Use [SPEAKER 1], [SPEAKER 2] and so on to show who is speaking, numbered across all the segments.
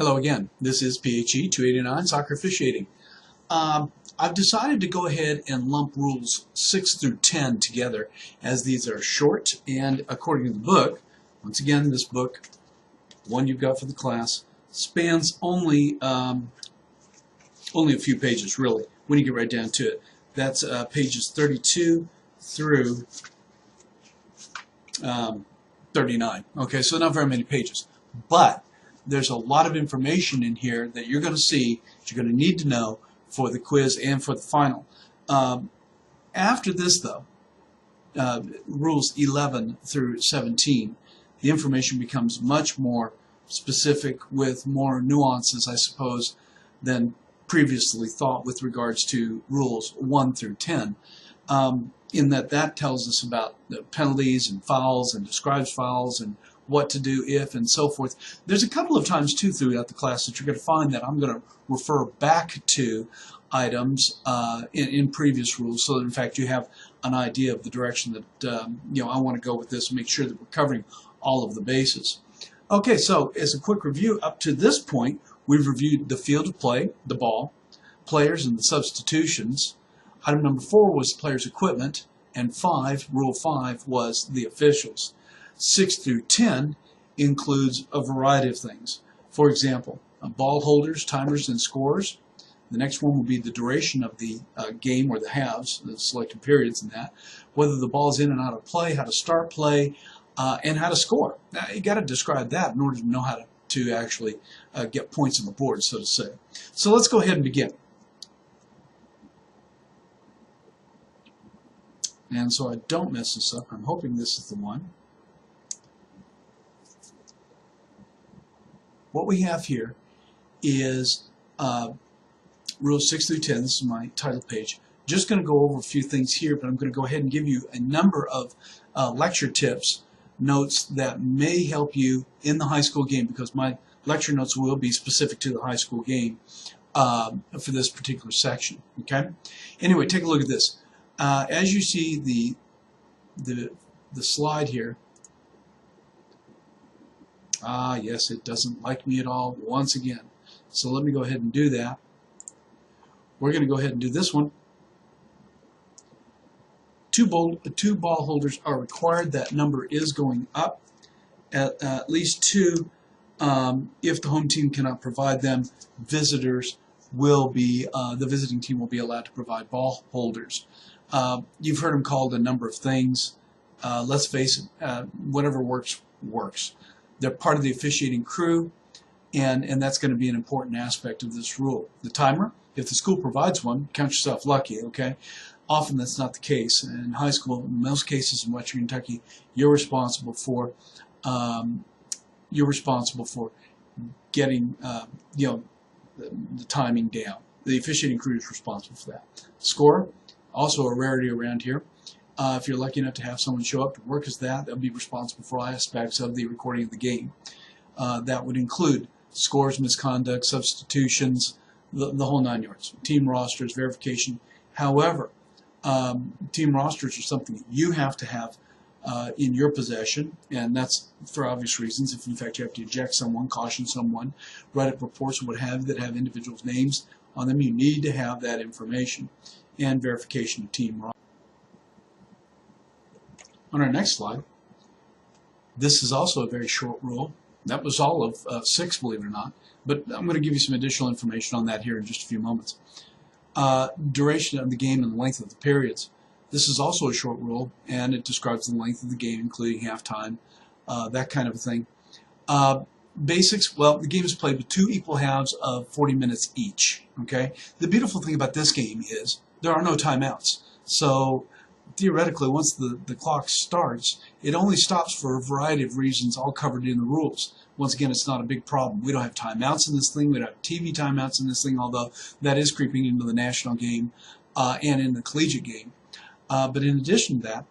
[SPEAKER 1] Hello again. This is PHE 289 Soccer Officiating. I've decided to go ahead and lump rules 6 through 10 together, as these are short and according to the book. Once again, this book, one you've got for the class, spans only a few pages, really, when you get right down to it. That's pages 32 through 39. Okay, so not very many pages, but there's a lot of information in here that you're going to see, that you're going to need to know for the quiz and for the final. After this, though, rules 11 through 17, the information becomes much more specific with more nuances, I suppose, than previously thought with regards to rules 1 through 10. In that tells us about the penalties and fouls and describes fouls and what to do if and so forth. There's a couple of times too throughout the class that you're going to find that I'm going to refer back to items in previous rules, so that in fact you have an idea of the direction that I want to go with this and make sure that we're covering all of the bases. Okay, so as a quick review, up to this point we've reviewed the field of play, the ball, players and the substitutions. Item number 4 was players' equipment, and rule 5 was the officials. 6 through 10 includes a variety of things. For example, ball holders, timers, and scores. The next one will be the duration of the game, or the halves, the selected periods in that. Whether the ball is in and out of play, how to start play, and how to score. Now, you got to describe that in order to know how to actually get points on the board, so to say. So let's go ahead and begin. And so I don't mess this up. I'm hoping this is the one. What we have here is rules 6 through 10. This is my title page. Just going to go over a few things here, but I'm going to go ahead and give you a number of lecture tips, notes that may help you in the high school game, because my lecture notes will be specific to the high school game for this particular section. Okay. Anyway, take a look at this. As you see the slide here. Yes, it doesn't like me at all once again. So let me go ahead and do that. We're going to go ahead and do this one. Two ball holders are required. That number is going up at least 2. If the home team cannot provide them, visitors will be, the visiting team will be allowed to provide ball holders. You've heard them called a number of things. Let's face it, whatever works, works. They're part of the officiating crew, and that's going to be an important aspect of this rule. The timer, if the school provides one, count yourself lucky, okay? Often that's not the case. In high school, in most cases in Western Kentucky, you're responsible for getting the timing down. The officiating crew is responsible for that. Score, also a rarity around here. If you're lucky enough to have someone show up to work as that, they'll be responsible for all aspects of the recording of the game. That would include scores, misconduct, substitutions, the whole 9 yards. Team rosters, verification. However, team rosters are something that you have to have in your possession, and that's for obvious reasons. If in fact you have to eject someone, caution someone, write up reports or what have you that have individuals' names on them, you need to have that information, and verification of team rosters. On our next slide, this is also a very short rule. That was all of 6, believe it or not, but I'm going to give you some additional information on that here in just a few moments. Duration of the game and the length of the periods. This is also a short rule, and it describes the length of the game, including halftime, that kind of a thing. Basics, well, the game is played with 2 equal halves of 40 minutes each. Okay. The beautiful thing about this game is there are no timeouts. So theoretically, once the clock starts, it only stops for a variety of reasons, all covered in the rules. Once again, it's not a big problem. We don't have timeouts in this thing. We don't have TV timeouts in this thing, although that is creeping into the national game and in the collegiate game. But in addition to that,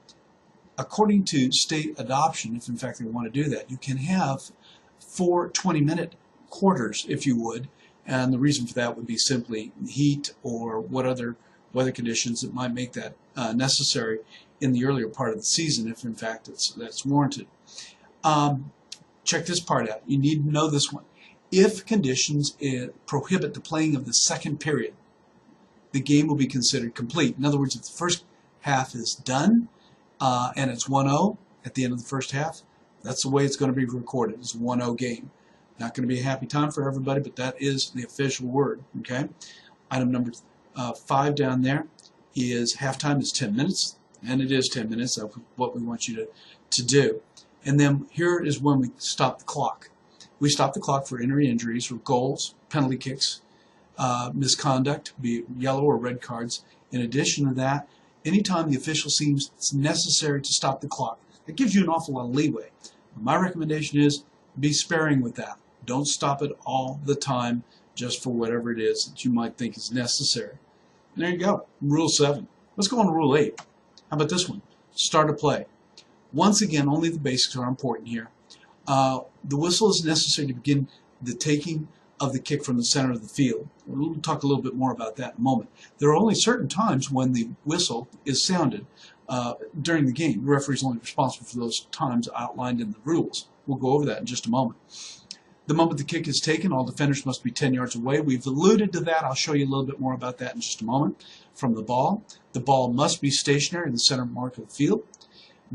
[SPEAKER 1] according to state adoption, if in fact they want to do that, you can have 4 20-minute quarters, if you would, and the reason for that would be simply heat or what other weather conditions that might make that necessary in the earlier part of the season, if in fact that's warranted. Check this part out. You need to know this one. If conditions prohibit the playing of the second period, the game will be considered complete. In other words, if the first half is done and it's 1-0 at the end of the first half, that's the way it's going to be recorded. It's a 1-0 game. Not going to be a happy time for everybody, but that is the official word. Okay. Item number 5 down there is halftime is 10 minutes, and it is 10 minutes of what we want you to do. And then here is when we stop the clock. We stop the clock for entry injuries or goals, penalty kicks, misconduct, be it yellow or red cards. In addition to that, anytime the official seems it's necessary to stop the clock, it gives you an awful lot of leeway. My recommendation is be sparing with that. Don't stop it all the time just for whatever it is that you might think is necessary. And there you go, Rule 7. Let's go on to Rule 8. How about this one? Start a play. Once again, only the basics are important here. The whistle is necessary to begin the taking of the kick from the center of the field. We'll talk a little bit more about that in a moment. There are only certain times when the whistle is sounded during the game. The referee is only responsible for those times outlined in the rules. We'll go over that in just a moment. The moment the kick is taken, all defenders must be 10 yards away. We've alluded to that. I'll show you a little bit more about that in just a moment. From the ball must be stationary in the center mark of the field.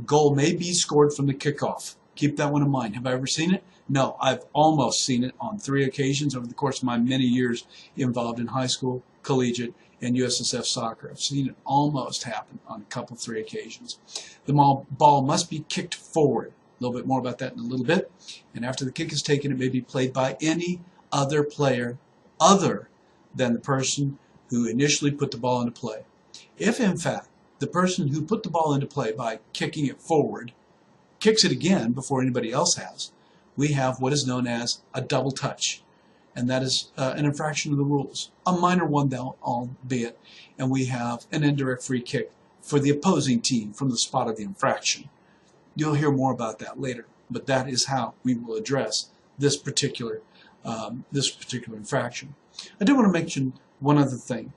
[SPEAKER 1] Goal may be scored from the kickoff. Keep that one in mind. Have I ever seen it? No, I've almost seen it on 3 occasions over the course of my many years involved in high school, collegiate, and USSF soccer. I've seen it almost happen on a couple, 3 occasions. The ball must be kicked forward. A little bit more about that in a little bit. And after the kick is taken, it may be played by any other player other than the person who initially put the ball into play. If, in fact, the person who put the ball into play by kicking it forward kicks it again before anybody else has, we have what is known as a double touch. And that is an infraction of the rules. A minor one, albeit. And we have an indirect free kick for the opposing team from the spot of the infraction. You'll hear more about that later, but that is how we will address this particular infraction. I do want to mention one other thing.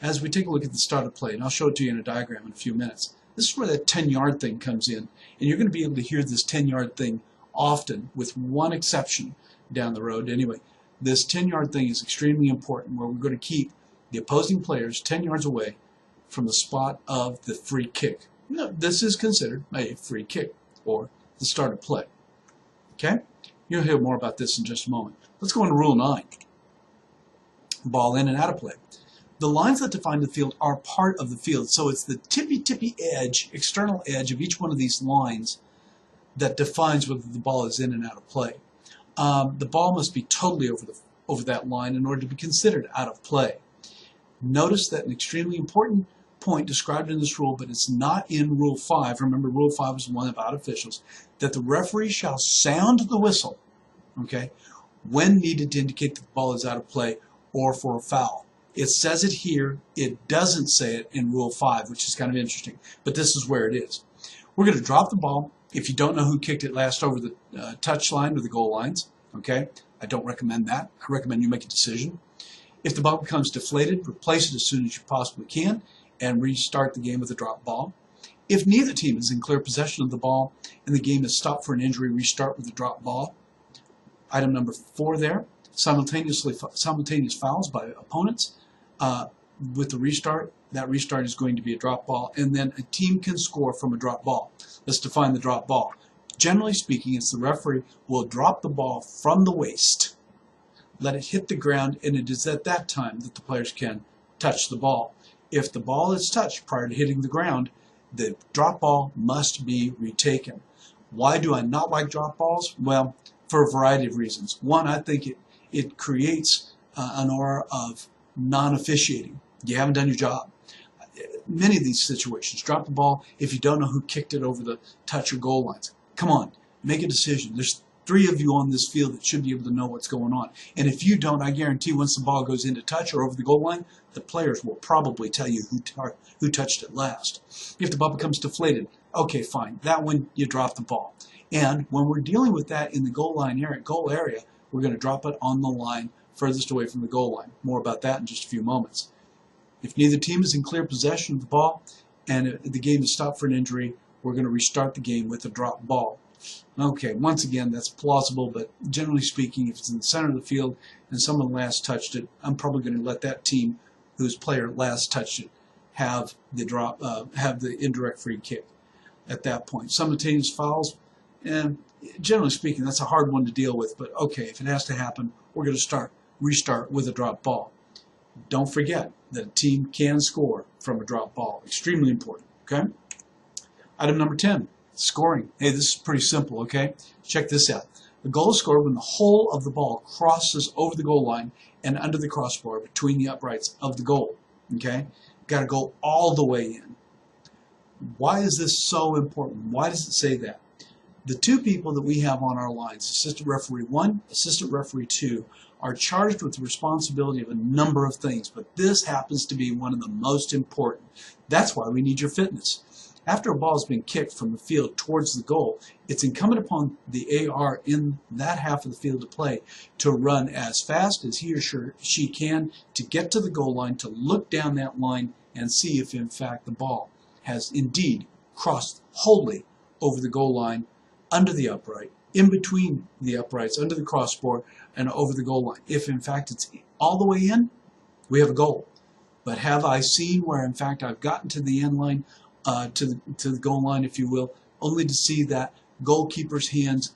[SPEAKER 1] As we take a look at the start of play, and I'll show it to you in a diagram in a few minutes, this is where that 10-yard thing comes in, and you're going to be able to hear this 10-yard thing often, with one exception down the road. Anyway, this 10-yard thing is extremely important, where we're going to keep the opposing players 10 yards away from the spot of the free kick. Now, this is considered a free kick, or the start of play. Okay? You'll hear more about this in just a moment. Let's go on to Rule 9. Ball in and out of play. The lines that define the field are part of the field, so it's the tippy edge, external edge of each one of these lines that defines whether the ball is in and out of play. The ball must be totally over that line in order to be considered out of play. Notice that an extremely important point described in this rule, but it's not in Rule 5. Remember, Rule 5 is one about officials, that the referee shall sound the whistle, okay, when needed to indicate that the ball is out of play or for a foul. It says it here. It doesn't say it in Rule 5, which is kind of interesting, but this is where it is. We're going to drop the ball. If you don't know who kicked it last over the touch line or the goal lines, okay, I don't recommend that. I recommend you make a decision. If the ball becomes deflated, replace it as soon as you possibly can and restart the game with a drop ball. If neither team is in clear possession of the ball and the game is stopped for an injury, restart with a drop ball. Item number 4 there, simultaneous fouls by opponents. With the restart, that restart is going to be a drop ball, and then a team can score from a drop ball. Let's define the drop ball. Generally speaking, it's the referee will drop the ball from the waist, let it hit the ground, and it is at that time that the players can touch the ball. If the ball is touched prior to hitting the ground, the drop ball must be retaken. Why do I not like drop balls? Well, for a variety of reasons. One, I think it creates an aura of non-officiating. You haven't done your job. Many of these situations, drop the ball if you don't know who kicked it over the touch or goal lines. Come on, make a decision. There's 3 of you on this field that should be able to know what's going on. And if you don't, I guarantee once the ball goes into touch or over the goal line, the players will probably tell you who touched it last. If the ball becomes deflated, okay, fine. That one, you drop the ball. And when we're dealing with that in the goal area, we're going to drop it on the line furthest away from the goal line. More about that in just a few moments. If neither team is in clear possession of the ball and the game is stopped for an injury, we're going to restart the game with a drop ball. Okay, once again, that's plausible, but generally speaking, if it's in the center of the field and someone last touched it, I'm probably going to let that team whose player last touched it have the indirect free kick at that point. Simultaneous fouls, and generally speaking, that's a hard one to deal with, but okay, if it has to happen, we're going to restart with a drop ball. Don't forget that a team can score from a drop ball. Extremely important, okay? Item number 10, scoring. Hey, this is pretty simple, okay? Check this out. A goal is scored when the whole of the ball crosses over the goal line and under the crossbar between the uprights of the goal, okay? Got to go all the way in. Why is this so important? Why does it say that? The two people that we have on our lines, assistant referee 1, assistant referee 2, are charged with the responsibility of a number of things, but this happens to be one of the most important. That's why we need your fitness. After a ball has been kicked from the field towards the goal, it's incumbent upon the AR in that half of the field to play to run as fast as he or she can to get to the goal line, to look down that line and see if in fact the ball has indeed crossed wholly over the goal line, under the upright, in between the uprights, under the crossbar, and over the goal line. If in fact it's all the way in, we have a goal. But have I seen where in fact I've gotten to the end line, to the goal line, if you will, only to see that goalkeeper's hands,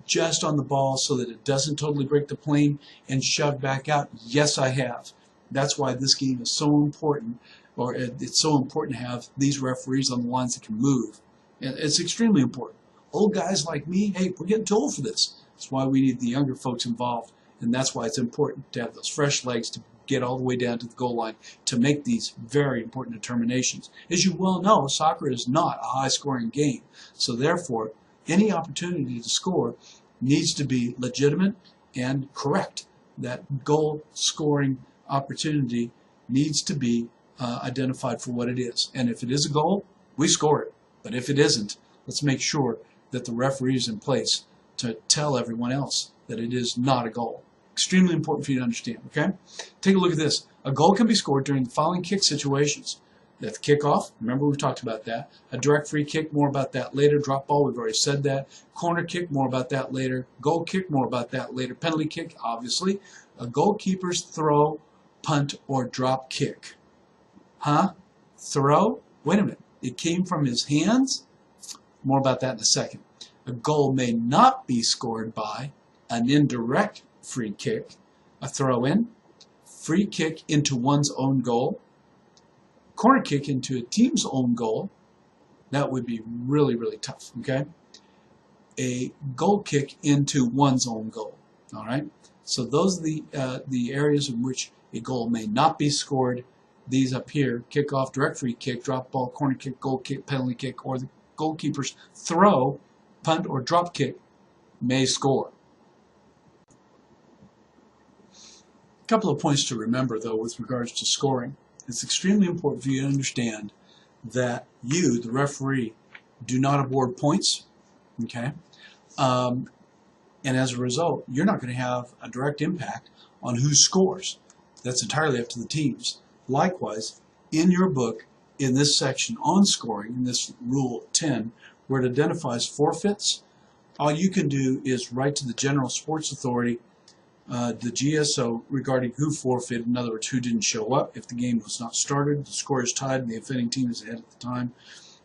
[SPEAKER 1] just on the ball so that it doesn't totally break the plane and shove back out? Yes, I have. That's why this game is so important, or it's so important to have these referees on the lines that can move. It's extremely important. Old guys like me, hey, we're getting too old for this. That's why we need the younger folks involved, and that's why it's important to have those fresh legs to get all the way down to the goal line to make these very important determinations. As you well know, soccer is not a high-scoring game, so therefore any opportunity to score needs to be legitimate and correct. That goal-scoring opportunity needs to be identified for what it is, and if it is a goal, we score it. But if it isn't, let's make sure that the referee is in place to tell everyone else that it is not a goal. Extremely important for you to understand, okay? Take a look at this. A goal can be scored during the following kick situations. That's kickoff. Remember, we've talked about that. A direct free kick, more about that later. Drop ball, we've already said that. Corner kick, more about that later. Goal kick, more about that later. Penalty kick, obviously. A goalkeeper's throw, punt, or drop kick. Huh? Throw? Wait a minute. It came from his hands? More about that in a second. A goal may not be scored by an indirect free kick, a throw-in, free kick into one's own goal, corner kick into a team's own goal. That would be really, really tough, okay? A goal kick into one's own goal, all right? So those are the areas in which a goal may not be scored. These up here: kickoff, direct free kick, drop ball, corner kick, goal kick, penalty kick, or the goalkeeper's throw, punt, or drop kick may score. A couple of points to remember, though, with regards to scoring. It's extremely important for you to understand that you, the referee, do not award points, okay? And as a result, you're not going to have a direct impact on who scores. That's entirely up to the teams. Likewise, in your book, in this section on scoring, in this Rule 10, where it identifies forfeits, all you can do is write to the General Sports Authority, the GSO, regarding who forfeited. In other words, who didn't show up. If the game was not started, the score is tied, and the offending team is ahead at the time.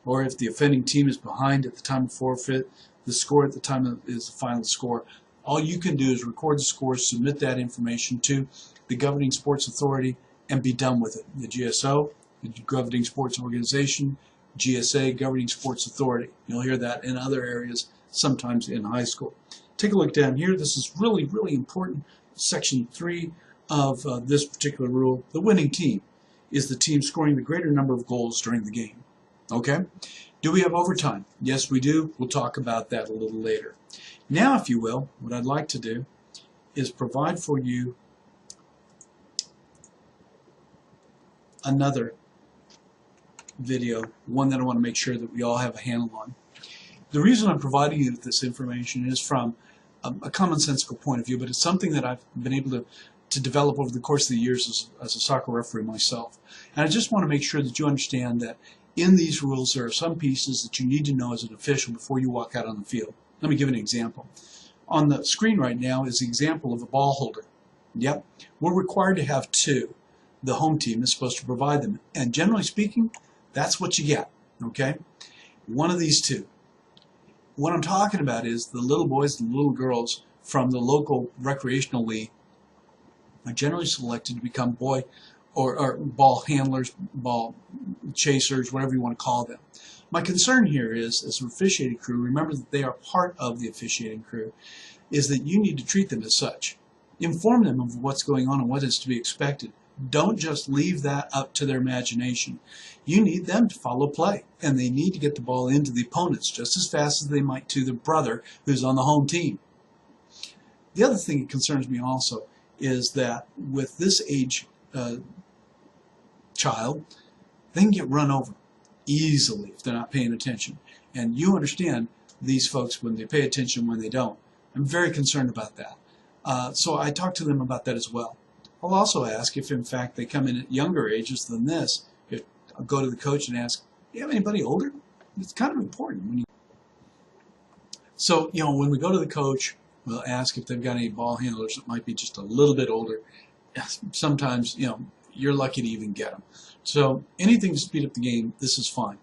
[SPEAKER 1] Or if the offending team is behind at the time of forfeit, the score at the time is the final score. All you can do is record the score, submit that information to the Governing Sports Authority, and be done with it. The GSO, the Governing Sports Organization, GSA, Governing Sports Authority. You'll hear that in other areas, sometimes in high school. Take a look down here. This is really, really important. Section 3 of this particular rule. The winning team is the team scoring the greater number of goals during the game. Okay? Do we have overtime? Yes, we do. We'll talk about that a little later. Now, if you will, what I'd like to do is provide for you another video, one that I want to make sure that we all have a handle on. The reason I'm providing you with this information is from a commonsensical point of view, but it's something that I've been able to develop over the course of the years as a soccer referee myself. And I just want to make sure that you understand that in these rules, there are some pieces that you need to know as an official before you walk out on the field. Let me give an example. On the screen right now is the example of a ball holder. Yep, we're required to have two. The home team is supposed to provide them. And generally speaking, that's what you get, okay? One of these two. What I'm talking about is the little boys and little girls from the local recreational league are generally selected to become boy or ball handlers, ball chasers, whatever you want to call them. My concern here is, as an officiating crew, remember that they are part of the officiating crew, is that you need to treat them as such. Inform them of what's going on and what is to be expected. Don't just leave that up to their imagination. You need them to follow play, and they need to get the ball into the opponents just as fast as they might to their brother who's on the home team. The other thing that concerns me also is that with this age child, they can get run over easily if they're not paying attention. And you understand these folks when they pay attention, when they don't. I'm very concerned about that. So I talk to them about that as well. I'll also ask if, in fact, they come in at younger ages than this. I'll go to the coach and ask, do you have anybody older? It's kind of important. So, when we go to the coach, we'll ask if they've got any ball handlers that might be just a little bit older. Sometimes, you're lucky to even get them. So anything to speed up the game, this is fine.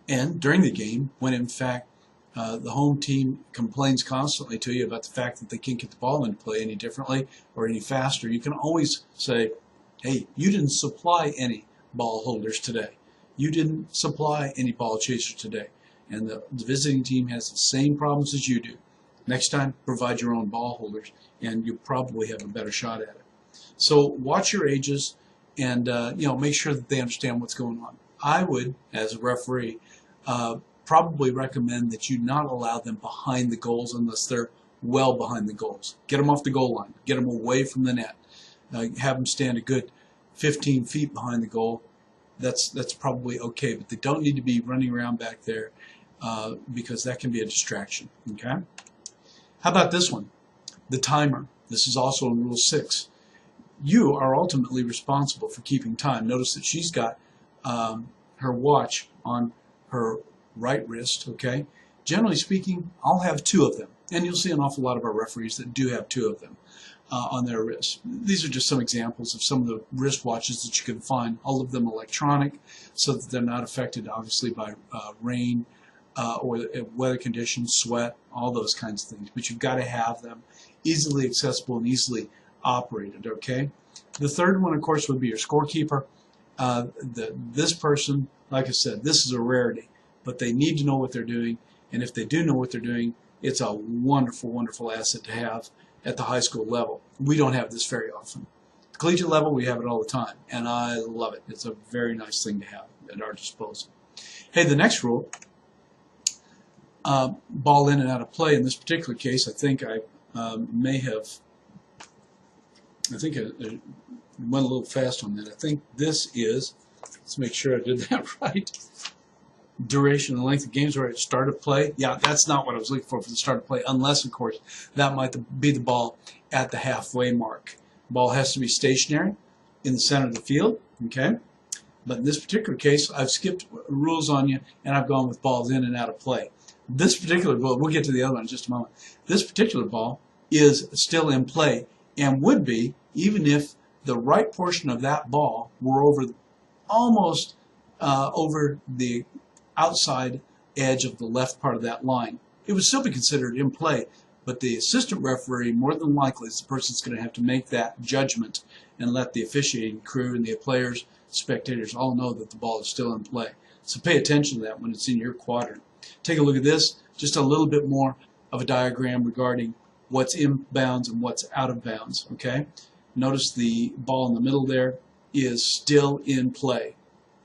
[SPEAKER 1] And during the game, when in fact the home team complains constantly to you about the fact that they can't get the ball into play any differently or any faster, you can always say, hey, you didn't supply any ball holders today. You didn't supply any ball chasers today. And the visiting team has the same problems as you do. Next time, provide your own ball holders, and you'll probably have a better shot at it. So watch your ages and make sure that they understand what's going on. I would, as a referee, probably recommend that you not allow them behind the goals unless they're well behind the goals. Get them off the goal line. Get them away from the net. Have them stand a good 15 feet behind the goal. That's probably okay, but they don't need to be running around back there because that can be a distraction. Okay? How about this one? The timer. This is also in Rule 6. You are ultimately responsible for keeping time. Notice that she's got her watch on her right wrist, okay? Generally speaking, I'll have two of them. And you'll see an awful lot of our referees that do have two of them on their wrists. These are just some examples of some of the wristwatches that you can find. All of them electronic so that they're not affected, obviously, by rain or weather conditions, sweat, all those kinds of things. But you've got to have them easily accessible and easily operated, okay? The third one, of course, would be your scorekeeper. This person, like I said, this is a rarity, but they need to know what they're doing, and if they do know what they're doing, it's a wonderful, wonderful asset to have at the high school level. We don't have this very often. At the collegiate level, we have it all the time, and I love it. It's a very nice thing to have at our disposal. Hey, the next rule, ball in and out of play. In this particular case, I think I may have I went a little fast on that. I think this is, let's make sure I did that right. Duration and length of games where at start of play. Yeah, that's not what I was looking for the start of play, unless, of course, that might be the ball at the halfway mark. Ball has to be stationary in the center of the field, okay? But in this particular case, I've skipped rules on you, and I've gone with balls in and out of play. This particular ball, we'll get to the other one in just a moment. This particular ball is still in play and would be even if the right portion of that ball were almost over the outside edge of the left part of that line. It would still be considered in play, but the assistant referee, more than likely, is the person that's going to have to make that judgment and let the officiating crew and the players, spectators all know that the ball is still in play. So pay attention to that when it's in your quadrant. Take a look at this, just a little bit more of a diagram regarding what's in bounds and what's out of bounds, okay? Notice the ball in the middle there is still in play,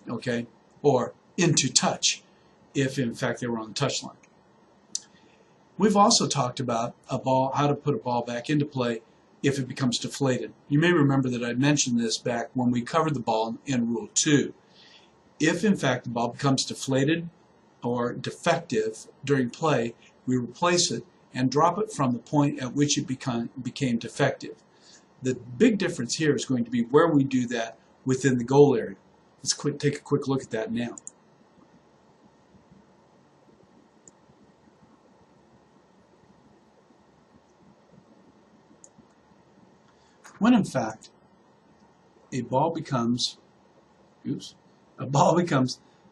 [SPEAKER 1] okay? Or into touch, if in fact they were on the touch line. We've also talked about how to put a ball back into play if it becomes deflated. You may remember that I mentioned this back when we covered the ball in Rule 2. If in fact the ball becomes deflated or defective during play, we replace it and drop it from the point at which it became defective. The big difference here is going to be where we do that within the goal area. Let's take a quick look at that now. when in fact a ball becomes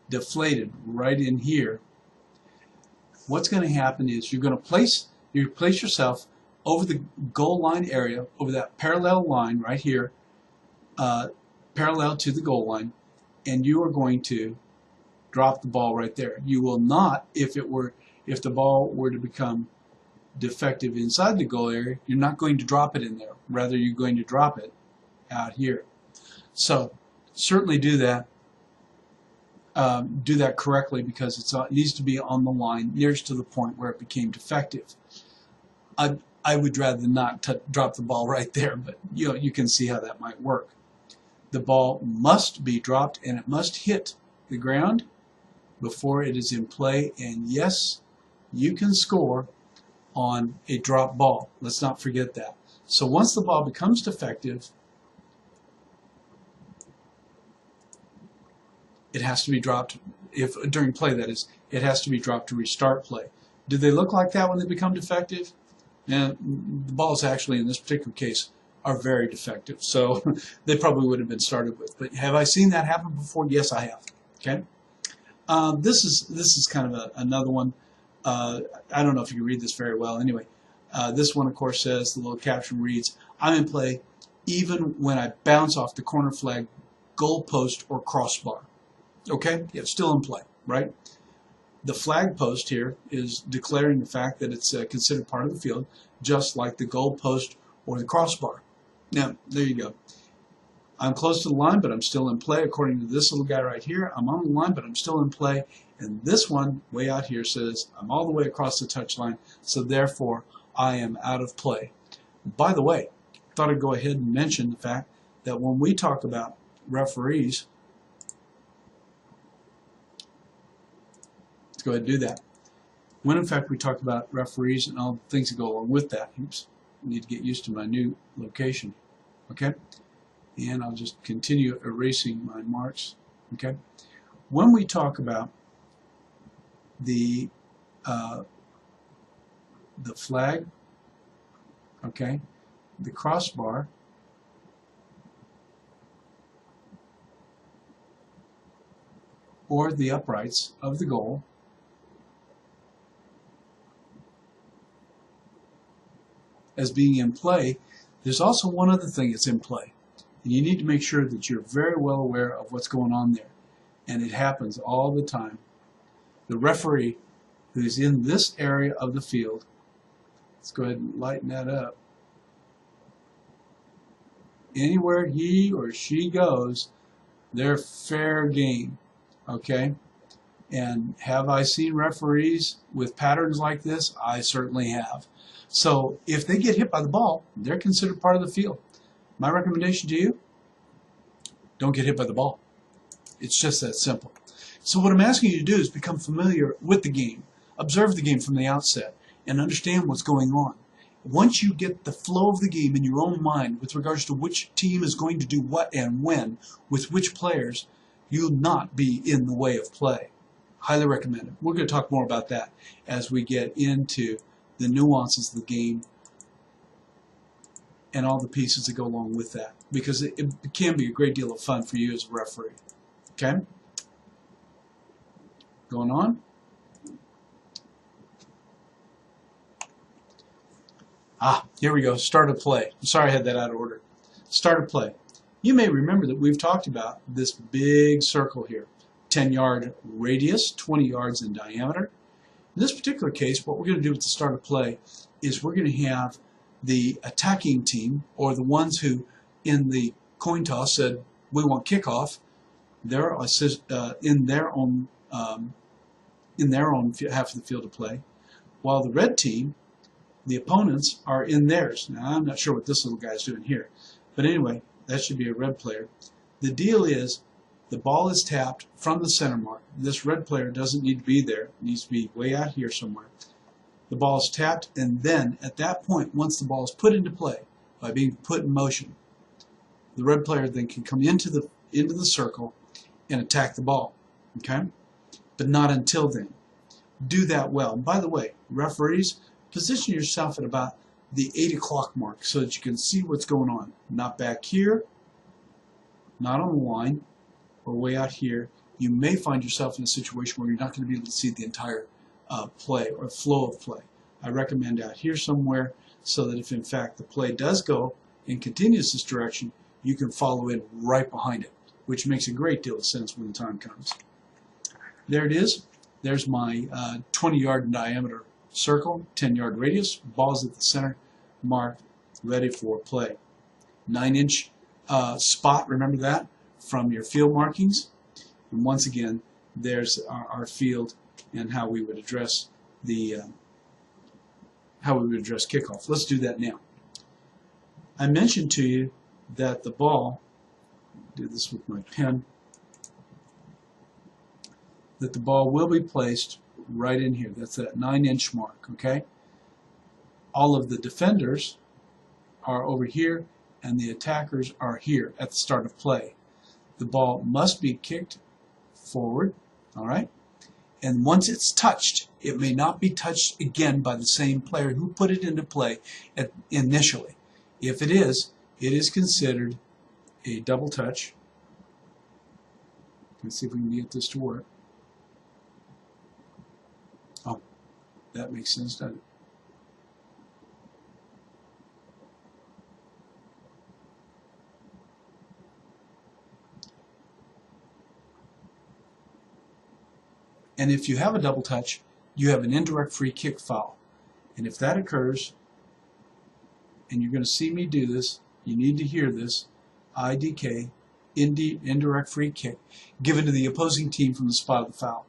[SPEAKER 1] deflated right in here. What's going to happen is you're going to place yourself over the goal line area, over that parallel line right here, parallel to the goal line, and you are going to drop the ball right there. You will not, if the ball were to become defective inside the goal area, you're not going to drop it in there. Rather, you're going to drop it out here. So certainly do that. Do that correctly, because it needs to be on the line nearest to the point where it became defective. I would rather not drop the ball right there, but you can see how that might work. The ball must be dropped and it must hit the ground before it is in play, and yes, you can score on a drop ball. Let's not forget that. So once the ball becomes defective, it has to be dropped. If during play, that is, it has to be dropped to restart play. Do they look like that when they become defective? And the balls actually, in this particular case, are very defective, so they probably would have been started with. But have I seen that happen before? Yes, I have. Okay. This is kind of another one. I don't know if you can read this very well. Anyway, this one, of course, says, the little caption reads, "I'm in play even when I bounce off the corner flag, goal post, or crossbar." Okay, yeah, still in play, right? The flag post here is declaring the fact that it's considered part of the field, just like the goal post or the crossbar. Now, there you go. I'm close to the line, but I'm still in play. According to this little guy right here, I'm on the line, but I'm still in play. And this one, way out here, says I'm all the way across the touchline, so therefore I am out of play. By the way, I thought I'd go ahead and mention the fact that when we talk about referees, let's go ahead and do that. When in fact we talk about referees and all the things that go along with that. Oops, I need to get used to my new location. Okay, and I'll just continue erasing my marks. Okay, when we talk about the flag, okay, the crossbar, or the uprights of the goal, as being in play, there's also one other thing that's in play. And you need to make sure that you're very well aware of what's going on there. And it happens all the time. The referee who's in this area of the field, let's go ahead and lighten that up. Anywhere he or she goes, they're fair game. Okay? And have I seen referees with patterns like this? I certainly have. So if they get hit by the ball, they're considered part of the field. My recommendation to you, don't get hit by the ball. It's just that simple. So what I'm asking you to do is become familiar with the game. Observe the game from the outset and understand what's going on. Once you get the flow of the game in your own mind with regards to which team is going to do what and when, with which players, you'll not be in the way of play. Highly recommend it. We're going to talk more about that as we get into the nuances of the game and all the pieces that go along with that, because it can be a great deal of fun for you as a referee. Okay? Going on. Here we go. Start of play. I'm sorry I had that out of order. Start of play. You may remember that we've talked about this big circle here. 10-yard radius, 20 yards in diameter. In this particular case, what we're going to do with the start of play is we're going to have the attacking team, or the ones who in the coin toss said we want kickoff, they're in their own half of the field of play, while the red team, the opponents, are in theirs. Now I'm not sure what this little guy's doing here, but anyway, that should be a red player. The deal is, the ball is tapped from the center mark. This red player doesn't need to be there. It needs to be way out here somewhere. The ball is tapped, and then at that point, once the ball is put into play by being put in motion, the red player then can come into the circle and attack the ball. Okay? But not until then. Do that well. And by the way, referees, position yourself at about the 8 o'clock mark so that you can see what's going on. Not back here, not on the line, or way out here. You may find yourself in a situation where you're not going to be able to see the entire play or flow of play. I recommend out here somewhere so that if in fact the play does go and continues this direction, you can follow it right behind it, which makes a great deal of sense when the time comes. There it is. There's my 20-yard in diameter circle, 10-yard radius, balls at the center, marked, ready for play. 9-inch spot, remember that, from your field markings. And once again, there's our field and how we would address the kickoff. Let's do that now. I mentioned to you that the ball, do this with my pen, that the ball will be placed right in here. That's that 9-inch mark, okay? All of the defenders are over here and the attackers are here at the start of play. The ball must be kicked forward, all right? And once it's touched, it may not be touched again by the same player who put it into play initially. If it is considered a double touch. Let's see if we can get this to work. Oh, that makes sense, doesn't it? And if you have a double touch, you have an indirect free kick foul. And if that occurs, and you're going to see me do this, you need to hear this, IDK, indirect free kick, given to the opposing team from the spot of the foul.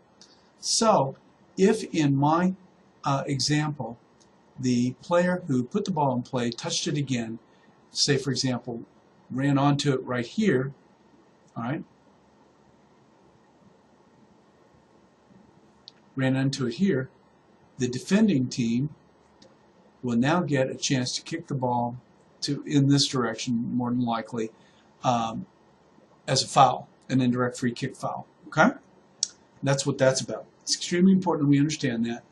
[SPEAKER 1] So, if in my example, the player who put the ball in play touched it again, say for example, ran onto it right here, all right, ran into it here, the defending team will now get a chance to kick the ball in this direction, more than likely, as a foul, an indirect free kick foul. Okay? That's what that's about. It's extremely important we understand that.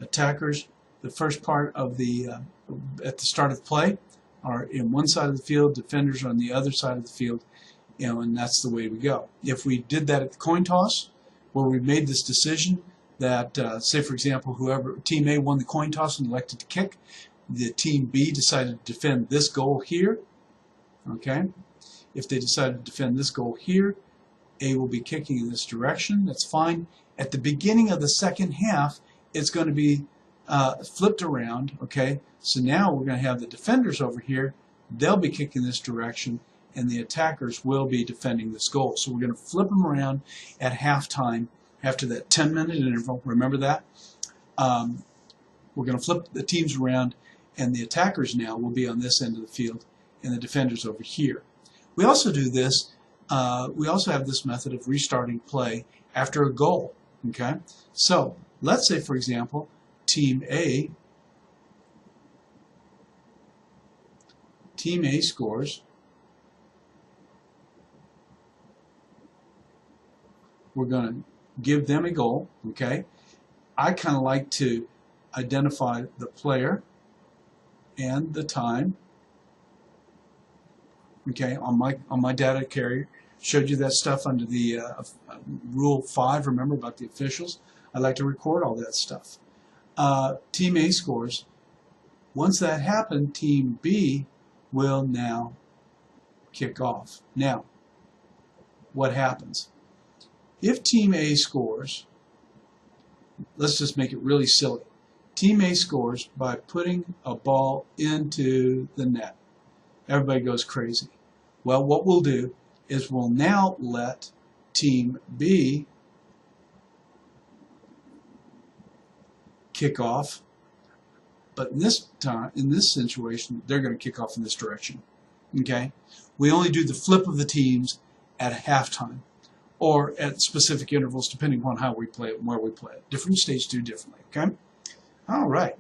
[SPEAKER 1] Attackers, the first part of the, at the start of play, are in one side of the field, defenders are on the other side of the field, and that's the way we go. If we did that at the coin toss, where we made this decision, that, say for example, whoever, Team A won the coin toss and elected to kick, the Team B decided to defend this goal here, okay? If they decided to defend this goal here, A will be kicking in this direction, that's fine. At the beginning of the second half, it's going to be flipped around, okay? So now we're going to have the defenders over here, they'll be kicking this direction, and the attackers will be defending this goal. So we're going to flip them around at halftime. After that 10-minute interval, remember that? We're going to flip the teams around, and the attackers now will be on this end of the field, and the defenders over here. We also do this, we also have this method of restarting play after a goal, okay? So, let's say, for example, Team A scores. We're going to give them a goal, okay? I kind of like to identify the player and the time, okay, on my data carrier. Showed you that stuff under the Rule 5, remember, about the officials. I like to record all that stuff. Team A scores. Once that happened, Team B will now kick off. Now, what happens? If Team A scores, let's just make it really silly. Team A scores by putting a ball into the net. Everybody goes crazy. Well, what we'll do is we'll now let Team B kick off, but in this time, in this situation, they're going to kick off in this direction. Okay? We only do the flip of the teams at halftime, or at specific intervals, depending on how we play it and where we play it. Different states do differently, okay? All right.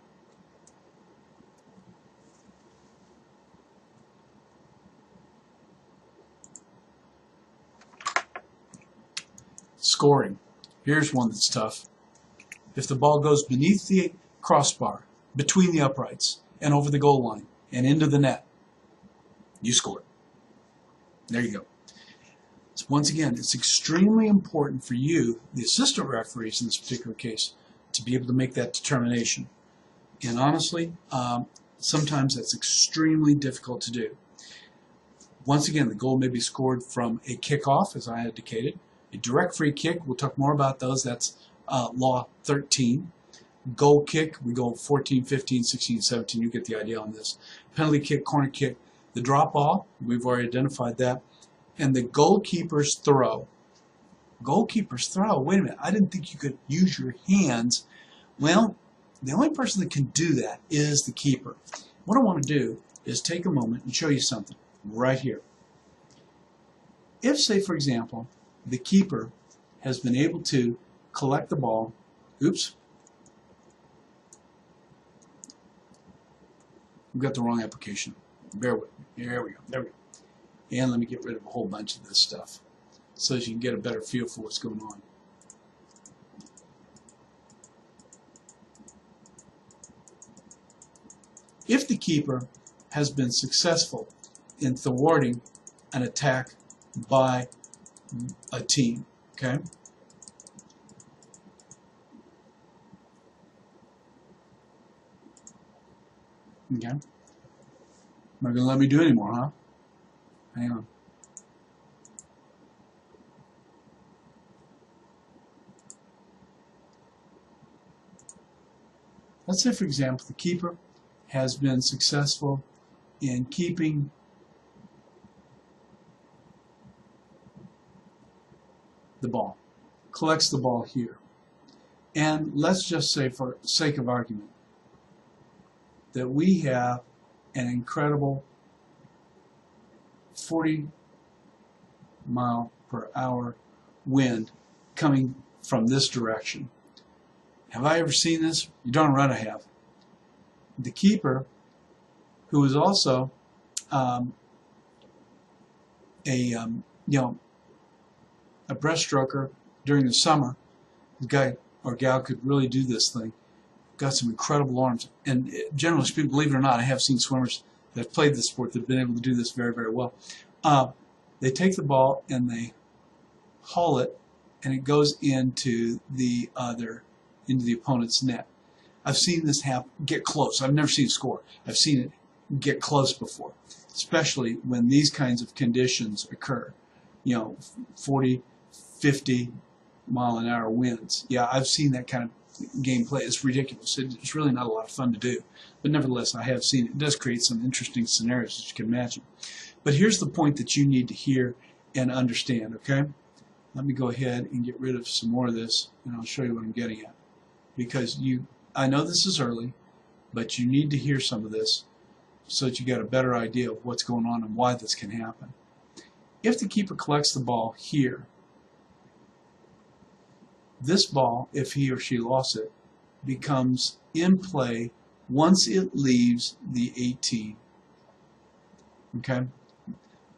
[SPEAKER 1] Scoring. Here's one that's tough. If the ball goes beneath the crossbar, between the uprights, and over the goal line and into the net, you scored. There you go. So once again, it's extremely important for you, the assistant referees in this particular case, to be able to make that determination. And honestly, sometimes that's extremely difficult to do. Once again, the goal may be scored from a kickoff, as I indicated. A direct free kick, we'll talk more about those. That's Law 13. Goal kick, we go 14, 15, 16, 17. You get the idea on this. Penalty kick, corner kick. The drop ball, we've already identified that. And the goalkeeper's throw. Goalkeeper's throw, wait a minute, I didn't think you could use your hands. Well, the only person that can do that is the keeper. What I want to do is take a moment and show you something right here. If, say, for example, the keeper has been able to collect the ball, oops, we've got the wrong application. Bear with me. There we go. There we go. And let me get rid of a whole bunch of this stuff so that you can get a better feel for what's going on. If the keeper has been successful in thwarting an attack by a team, okay? Okay. Not going to let me do anymore, huh? Hang on. Let's say, for example, the keeper has been successful in keeping the ball, collects the ball here. And let's just say, for sake of argument, that we have an incredible 40-mile-per-hour wind coming from this direction. Have I ever seen this? You darn right I have. The keeper, who is also a breaststroker during the summer, the guy or gal could really do this thing. Got some incredible arms, and generally speaking, believe it or not, I have seen swimmers that have played this sport that have been able to do this very, very well. They take the ball and they haul it, and it goes into the opponent's net. I've seen this happen, get close. I've never seen it score. I've seen it get close before, especially when these kinds of conditions occur. 40, 50 mile an hour winds. Yeah, I've seen that kind of gameplay. It's ridiculous. It's really not a lot of fun to do. But nevertheless, I have seen it. It does create some interesting scenarios that you can imagine. But here's the point that you need to hear and understand, okay? Let me go ahead and get rid of some more of this, and I'll show you what I'm getting at. Because I know this is early, but you need to hear some of this so that you get a better idea of what's going on and why this can happen. If the keeper collects the ball here, this ball, if he or she lost it, becomes in play once it leaves the 18. Okay?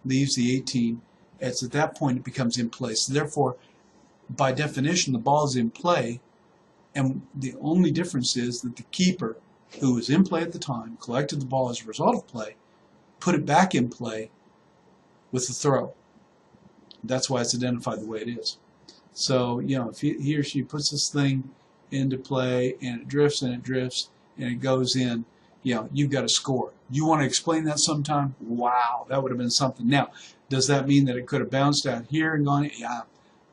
[SPEAKER 1] Leaves the 18. It's at that point it becomes in play. So therefore, by definition, the ball is in play, and the only difference is that the keeper, who was in play at the time, collected the ball as a result of play, put it back in play with the throw. That's why it's identified the way it is. So, if he or she puts this thing into play and it drifts and it goes in, you've got to score. You want to explain that sometime? Wow, that would have been something. Now, does that mean that it could have bounced out here and gone in? Yeah,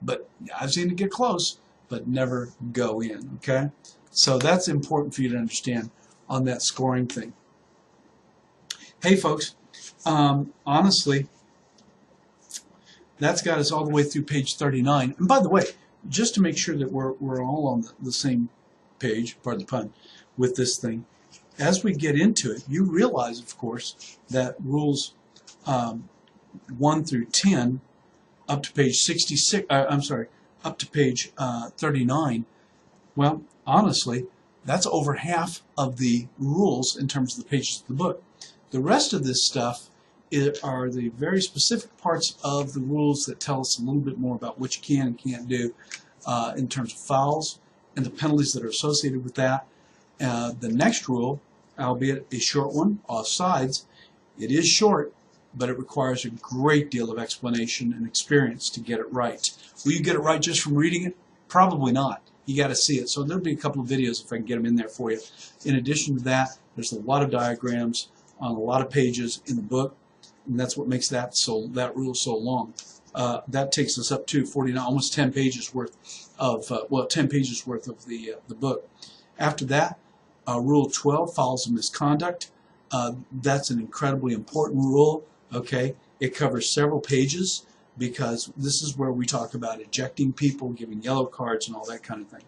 [SPEAKER 1] but I've seen it get close, but never go in, okay? So that's important for you to understand on that scoring thing. Hey, folks, honestly, that's got us all the way through page 39. And by the way, just to make sure that we're all on the same page, pardon the pun, with this thing, as we get into it, you realize, of course, that rules 1 through 10 up to page 66, up to page 39, well, honestly, that's over half of the rules in terms of the pages of the book. The rest of this stuff are the very specific parts of the rules that tell us a little bit more about what you can and can't do in terms of fouls and the penalties that are associated with that. The next rule albeit a short one, off sides. It is short, but it requires a great deal of explanation and experience to get it right. Will you get it right just from reading it? Probably not. You got to see it. So there'll be a couple of videos if I can get them in there for you. In addition to that, there's a lot of diagrams on a lot of pages in the book, and that's what makes that rule so long. That takes us up to 49, almost 10 pages worth of 10 pages worth of the book. After that, Rule 12 follows a misconduct. That's an incredibly important rule. Okay, it covers several pages, because this is where we talk about ejecting people, giving yellow cards, and all that kind of thing.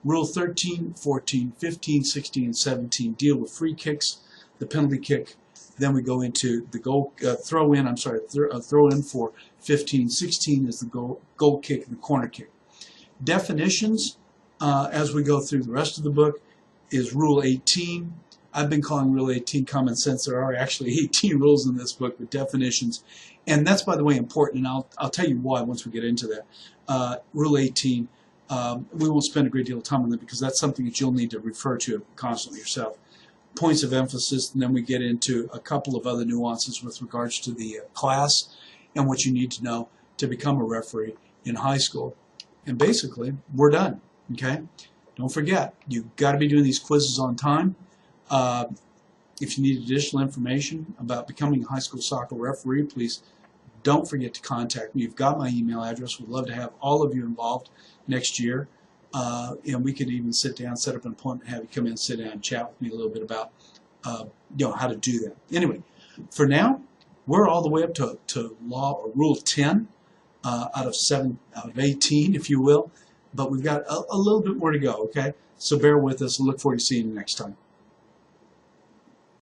[SPEAKER 1] Rule 13, 14, 15, 16, and 17 deal with free kicks, the penalty kick. Then we go into the throw in for 15, 16 is the goal kick and the corner kick. Definitions, as we go through the rest of the book, is Rule 18. I've been calling Rule 18 common sense. There are actually 18 rules in this book with definitions. And that's, by the way, important, and I'll tell you why once we get into that. Rule 18, we won't spend a great deal of time on that because that's something that you'll need to refer to constantly yourself. Points of emphasis, and then we get into a couple of other nuances with regards to the class and what you need to know to become a referee in high school. And basically, we're done, okay? Don't forget, you've got to be doing these quizzes on time. If you need additional information about becoming a high school soccer referee, please don't forget to contact me. You've got my email address. We'd love to have all of you involved next year. And we could even sit down, set up an appointment, have you come in, sit down, and chat with me a little bit about how to do that. Anyway, for now, we're all the way up to Rule 10 out of 18, if you will. But we've got a little bit more to go, okay? So bear with us and look forward to seeing you next time.